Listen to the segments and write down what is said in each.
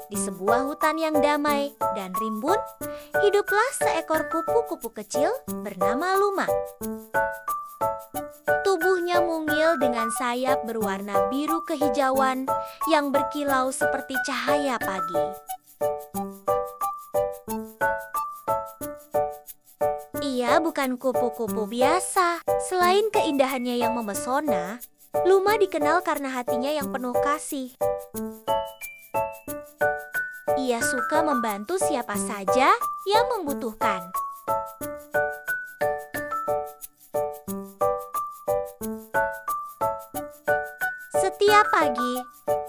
Di sebuah hutan yang damai dan rimbun, hiduplah seekor kupu-kupu kecil bernama Luma. Tubuhnya mungil dengan sayap berwarna biru kehijauan yang berkilau seperti cahaya pagi. Ia bukan kupu-kupu biasa. Selain keindahannya yang memesona, Luma dikenal karena hatinya yang penuh kasih. Ia suka membantu siapa saja yang membutuhkan. Setiap pagi,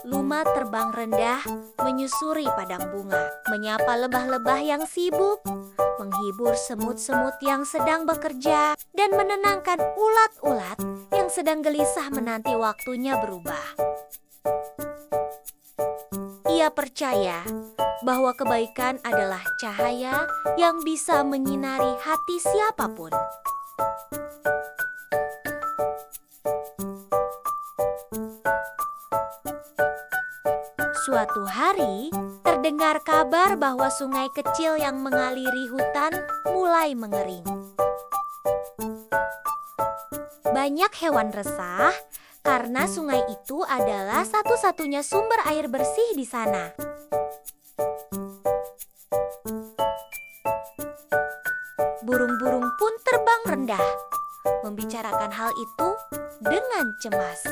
Luma terbang rendah menyusuri padang bunga, menyapa lebah-lebah yang sibuk, menghibur semut-semut yang sedang bekerja, dan menenangkan ulat-ulat yang sedang gelisah menanti waktunya berubah. Ia percaya bahwa kebaikan adalah cahaya yang bisa menyinari hati siapapun. Suatu hari, terdengar kabar bahwa sungai kecil yang mengaliri hutan mulai mengering. Banyak hewan resah karena sungai itu adalah satu-satunya sumber air bersih di sana. Burung-burung pun terbang rendah, membicarakan hal itu dengan cemas.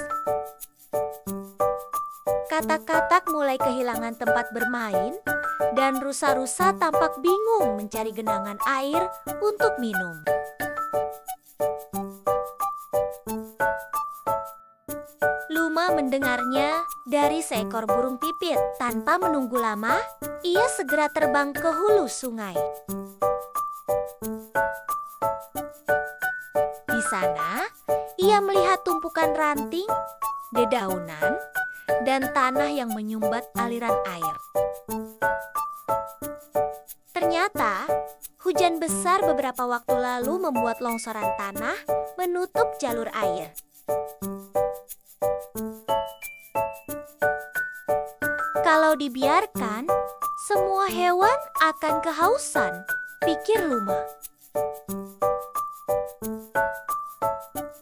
Katak-katak mulai kehilangan tempat bermain, dan rusa-rusa tampak bingung mencari genangan air untuk minum. Luma mendengarnya dari seekor burung pipit. Tanpa menunggu lama, ia segera terbang ke hulu sungai. Di sana, ia melihat tumpukan ranting, dedaunan, dan tanah yang menyumbat aliran air. Ternyata, hujan besar beberapa waktu lalu membuat longsoran tanah menutup jalur air. Kalau dibiarkan, semua hewan akan kehausan, pikir Luma.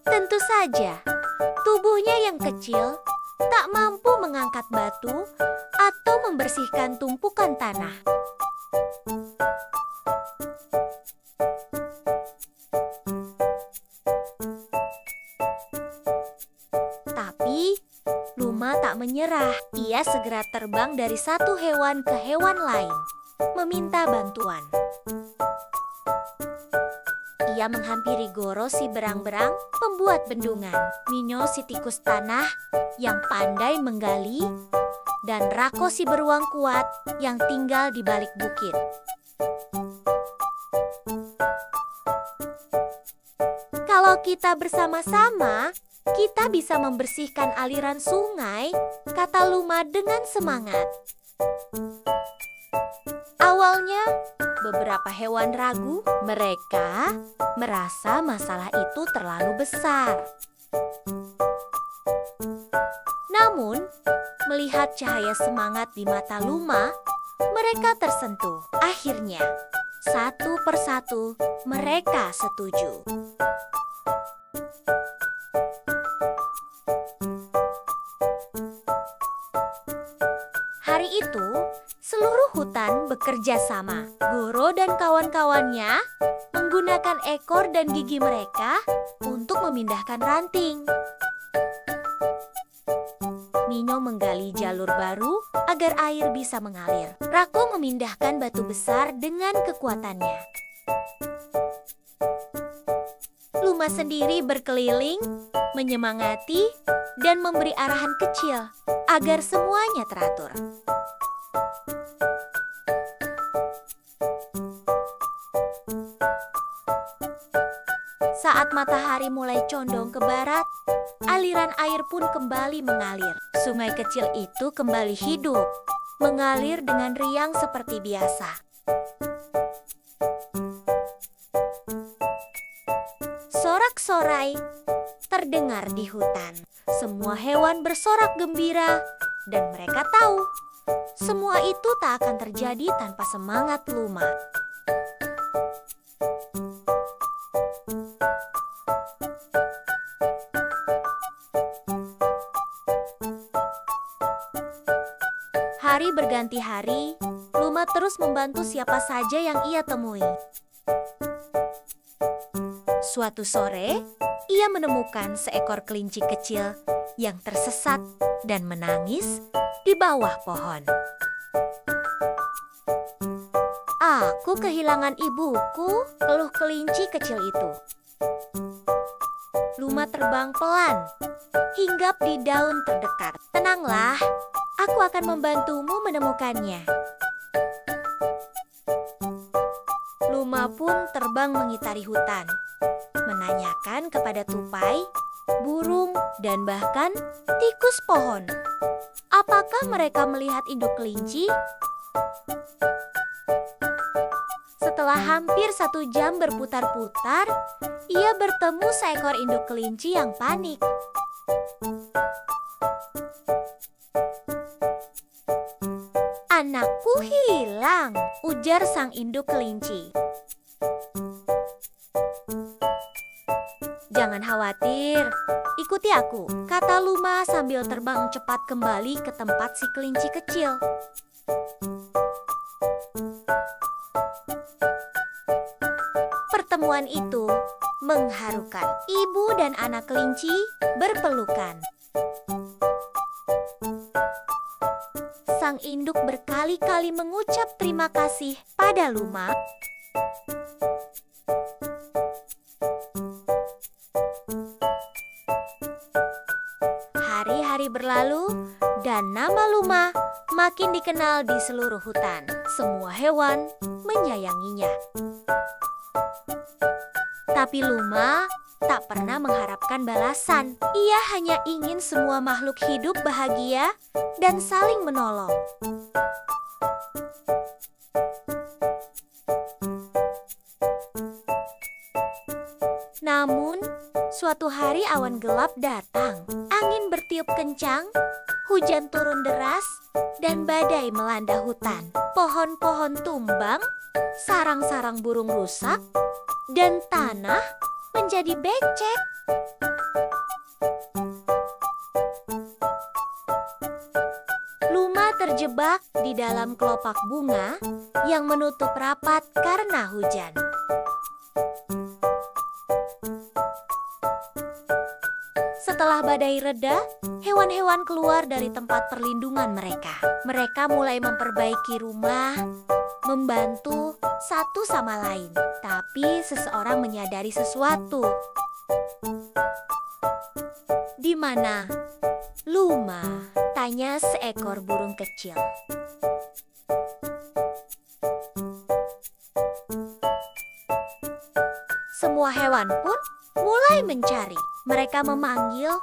Tentu saja, tubuhnya yang kecil tak mampu mengangkat batu atau membersihkan tumpukan tanah. Tapi Luma tak menyerah. Ia segera terbang dari satu hewan ke hewan lain, meminta bantuan. Ia menghampiri Goro si berang-berang, pembuat bendungan, Minyo si tikus tanah yang pandai menggali, dan Rako si beruang kuat yang tinggal di balik bukit. Kalau kita bersama-sama, kita bisa membersihkan aliran sungai, kata Luma dengan semangat. Awalnya, beberapa hewan ragu. Mereka merasa masalah itu terlalu besar. Namun, melihat cahaya semangat di mata Luma, mereka tersentuh. Akhirnya, satu persatu mereka setuju. Hari itu, seluruh hutan bekerja sama. Goro dan kawan-kawannya menggunakan ekor dan gigi mereka untuk memindahkan ranting. Minyo menggali jalur baru agar air bisa mengalir. Rako memindahkan batu besar dengan kekuatannya. Luma sendiri berkeliling, menyemangati, dan memberi arahan kecil agar semuanya teratur. Saat matahari mulai condong ke barat, aliran air pun kembali mengalir. Sungai kecil itu kembali hidup, mengalir dengan riang seperti biasa. Sorak-sorai terdengar di hutan. Semua hewan bersorak gembira Dan mereka tahu, semua itu tak akan terjadi tanpa semangat Luma. Hari berganti hari, Luma terus membantu siapa saja yang ia temui. Suatu sore, ia menemukan seekor kelinci kecil yang tersesat dan menangis di bawah pohon. "Aku kehilangan ibuku," keluh kelinci kecil itu. Luma terbang pelan, hinggap di daun terdekat. "Tenanglah, aku akan membantumu menemukannya." Luma pun terbang mengitari hutan, menanyakan kepada tupai, burung, dan bahkan tikus pohon, apakah mereka melihat induk kelinci? Setelah hampir 1 jam berputar-putar, ia bertemu seekor induk kelinci yang panik. "Anakku hilang," ujar sang induk kelinci. "Jangan khawatir, ikuti aku," kata Luma sambil terbang cepat kembali ke tempat si kelinci kecil. Pertemuan itu mengharukan. Ibu dan anak kelinci berpelukan. Sang induk berkali-kali mengucap terima kasih pada Luma. Hari-hari berlalu dan nama Luma makin dikenal di seluruh hutan. Semua hewan menyayanginya. Tapi Luma tak pernah mengharapkan balasan. Ia hanya ingin semua makhluk hidup bahagia dan saling menolong. Namun, suatu hari awan gelap datang. Angin bertiup kencang, hujan turun deras, dan badai melanda hutan. Pohon-pohon tumbang, sarang-sarang burung rusak, dan tanah menjadi becek. Luma terjebak di dalam kelopak bunga yang menutup rapat karena hujan. Setelah badai reda, hewan-hewan keluar dari tempat perlindungan mereka. Mereka mulai memperbaiki rumah, membantu satu sama lain. Tapi seseorang menyadari sesuatu. "Di mana Luma?" tanya seekor burung kecil. Semua hewan pun mulai mencari. Mereka memanggil,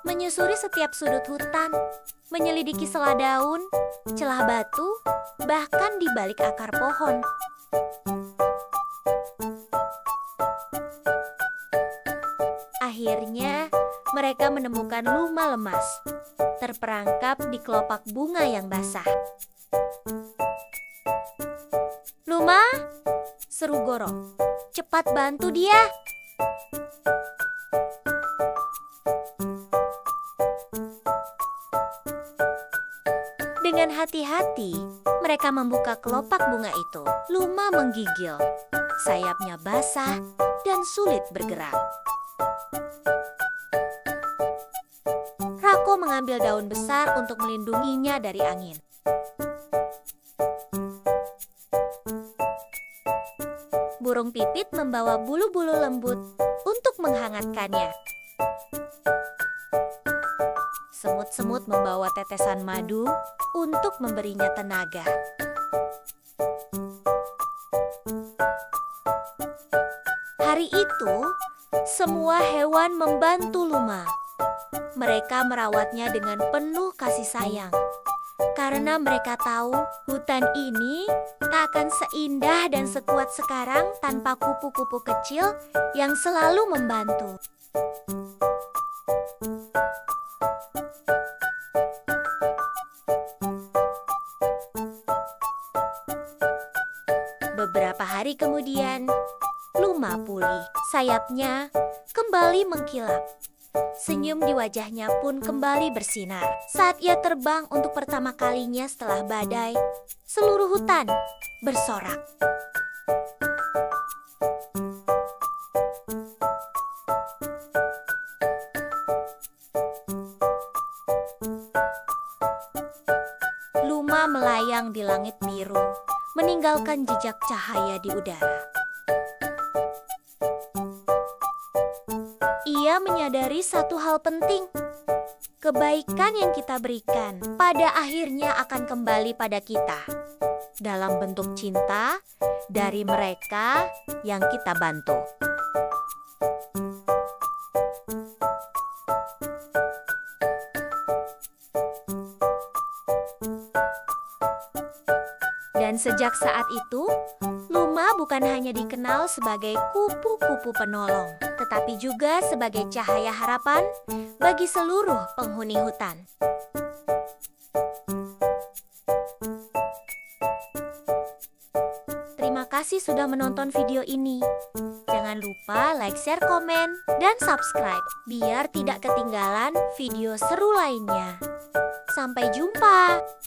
menyusuri setiap sudut hutan, menyelidiki sela daun, celah batu, bahkan di balik akar pohon. Akhirnya, mereka menemukan Luma lemas, terperangkap di kelopak bunga yang basah. "Luma," seru Goro, "cepat bantu dia." Dengan hati-hati, mereka membuka kelopak bunga itu. Luma menggigil. Sayapnya basah dan sulit bergerak. Rako mengambil daun besar untuk melindunginya dari angin. Burung pipit membawa bulu-bulu lembut untuk menghangatkannya. Semut-semut membawa tetesan madu untuk memberinya tenaga. Hari itu, semua hewan membantu Luma. Mereka merawatnya dengan penuh kasih sayang. Karena mereka tahu hutan ini tak akan seindah dan sekuat sekarang tanpa kupu-kupu kecil yang selalu membantu. Beberapa hari kemudian, Luma pulih. Sayapnya kembali mengkilap. Senyum di wajahnya pun kembali bersinar. Saat ia terbang untuk pertama kalinya setelah badai, seluruh hutan bersorak. Luma melayang di langit biru, meninggalkan jejak cahaya di udara. Ia menyadari satu hal penting. Kebaikan yang kita berikan pada akhirnya akan kembali pada kita dalam bentuk cinta dari mereka yang kita bantu. Dan sejak saat itu, Luma bukan hanya dikenal sebagai kupu-kupu penolong, tetapi juga sebagai cahaya harapan bagi seluruh penghuni hutan. Terima kasih sudah menonton video ini. Jangan lupa like, share, komen, dan subscribe biar tidak ketinggalan video seru lainnya. Sampai jumpa!